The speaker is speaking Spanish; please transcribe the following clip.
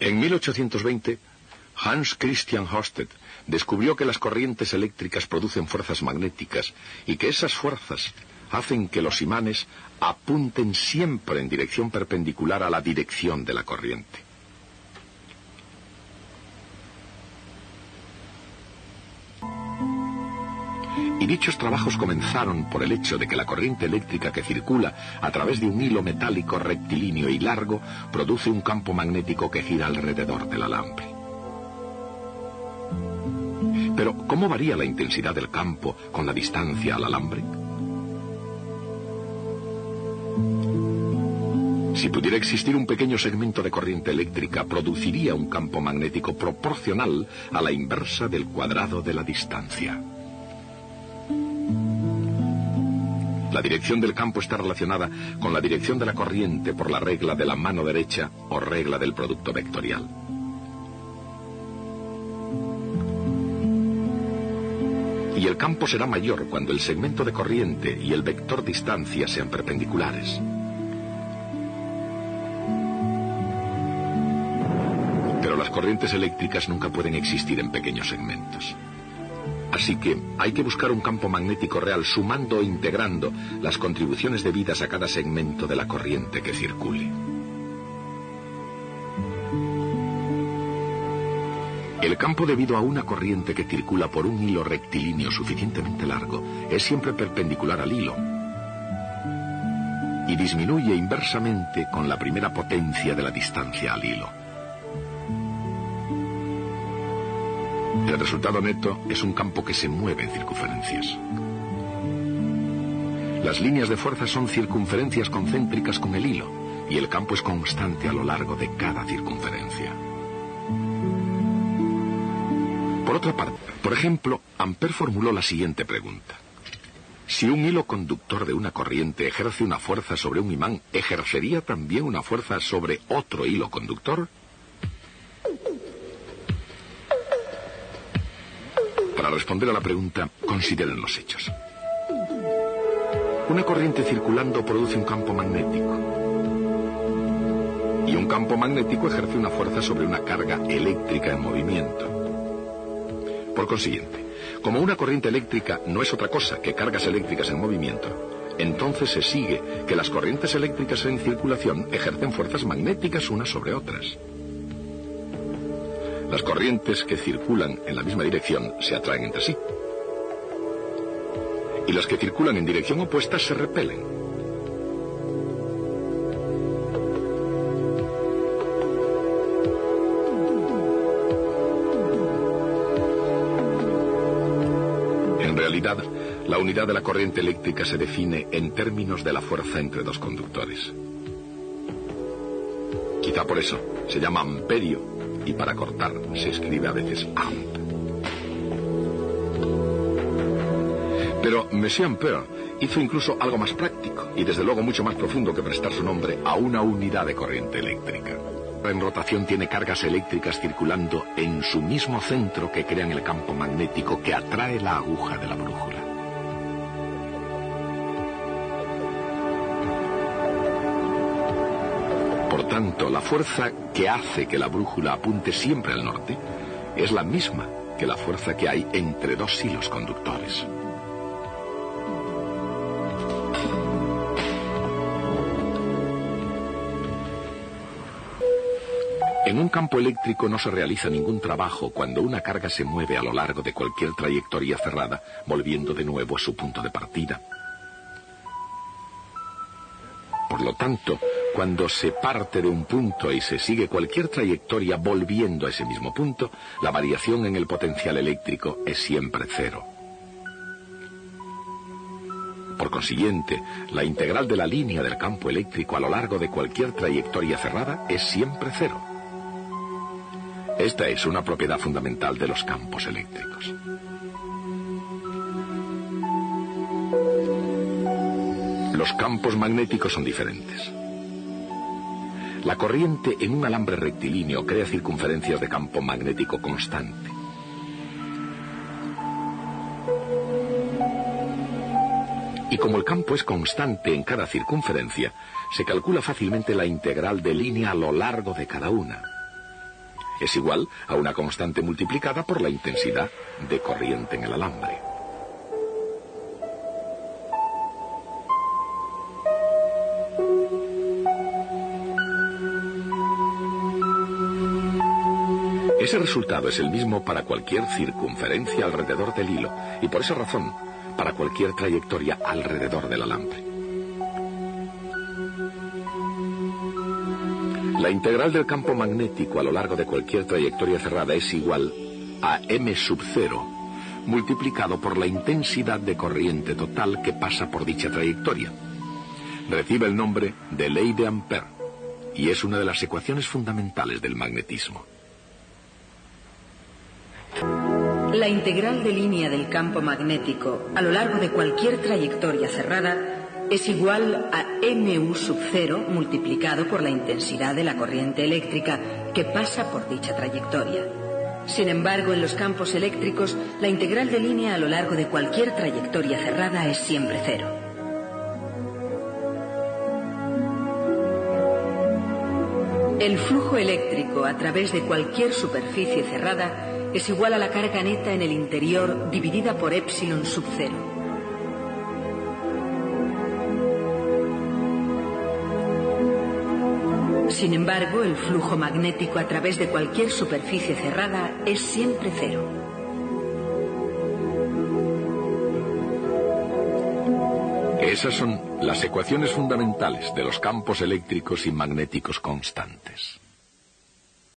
En 1820, Hans Christian Ørsted descubrió que las corrientes eléctricas producen fuerzas magnéticas y que esas fuerzas hacen que los imanes apunten siempre en dirección perpendicular a la dirección de la corriente. Y dichos trabajos comenzaron por el hecho de que la corriente eléctrica que circula a través de un hilo metálico rectilíneo y largo produce un campo magnético que gira alrededor del alambre. Pero, ¿cómo varía la intensidad del campo con la distancia al alambre? Si pudiera existir un pequeño segmento de corriente eléctrica, produciría un campo magnético proporcional a la inversa del cuadrado de la distancia. La dirección del campo está relacionada con la dirección de la corriente por la regla de la mano derecha o regla del producto vectorial. Y el campo será mayor cuando el segmento de corriente y el vector distancia sean perpendiculares. Pero las corrientes eléctricas nunca pueden existir en pequeños segmentos. Así que hay que buscar un campo magnético real sumando o integrando las contribuciones debidas a cada segmento de la corriente que circule. El campo debido a una corriente que circula por un hilo rectilíneo suficientemente largo es siempre perpendicular al hilo y disminuye inversamente con la primera potencia de la distancia al hilo. El resultado neto es un campo que se mueve en circunferencias. Las líneas de fuerza son circunferencias concéntricas con el hilo y el campo es constante a lo largo de cada circunferencia. Por otra parte, por ejemplo, Ampère formuló la siguiente pregunta. Si un hilo conductor de una corriente ejerce una fuerza sobre un imán, ¿ejercería también una fuerza sobre otro hilo conductor? Para responder a la pregunta, consideren los hechos. Una corriente circulando produce un campo magnético. Y un campo magnético ejerce una fuerza sobre una carga eléctrica en movimiento. Por consiguiente, como una corriente eléctrica no es otra cosa que cargas eléctricas en movimiento, entonces se sigue que las corrientes eléctricas en circulación ejercen fuerzas magnéticas unas sobre otras. Las corrientes que circulan en la misma dirección se atraen entre sí. Y las que circulan en dirección opuesta se repelen. En realidad, la unidad de la corriente eléctrica se define en términos de la fuerza entre dos conductores. Quizá por eso se llama amperio. Y para cortar se escribe a veces amp. Pero Monsieur Ampère hizo incluso algo más práctico y desde luego mucho más profundo que prestar su nombre a una unidad de corriente eléctrica. En rotación tiene cargas eléctricas circulando en su mismo centro que crean el campo magnético que atrae la aguja de la brújula. Por tanto, la fuerza que hace que la brújula apunte siempre al norte es la misma que la fuerza que hay entre dos hilos conductores. En un campo eléctrico no se realiza ningún trabajo cuando una carga se mueve a lo largo de cualquier trayectoria cerrada, volviendo de nuevo a su punto de partida. Por lo tanto, cuando se parte de un punto y se sigue cualquier trayectoria volviendo a ese mismo punto, la variación en el potencial eléctrico es siempre cero. Por consiguiente, la integral de la línea del campo eléctrico a lo largo de cualquier trayectoria cerrada es siempre cero. Esta es una propiedad fundamental de los campos eléctricos. Los campos magnéticos son diferentes. La corriente en un alambre rectilíneo crea circunferencias de campo magnético constante. Y como el campo es constante en cada circunferencia, se calcula fácilmente la integral de línea a lo largo de cada una. es igual a una constante multiplicada por la intensidad de corriente en el alambre. Ese resultado es el mismo para cualquier circunferencia alrededor del hilo y por esa razón para cualquier trayectoria alrededor del alambre. La integral del campo magnético a lo largo de cualquier trayectoria cerrada es igual a m sub 0 multiplicado por la intensidad de corriente total que pasa por dicha trayectoria. Recibe el nombre de ley de Ampère y es una de las ecuaciones fundamentales del magnetismo. La integral de línea del campo magnético a lo largo de cualquier trayectoria cerrada es igual a mu sub 0 multiplicado por la intensidad de la corriente eléctrica que pasa por dicha trayectoria. Sin embargo, en los campos eléctricos, la integral de línea a lo largo de cualquier trayectoria cerrada es siempre cero. El flujo eléctrico a través de cualquier superficie cerrada es igual a la carga neta en el interior dividida por epsilon sub 0. Sin embargo, el flujo magnético a través de cualquier superficie cerrada es siempre cero. Esas son las ecuaciones fundamentales de los campos eléctricos y magnéticos constantes.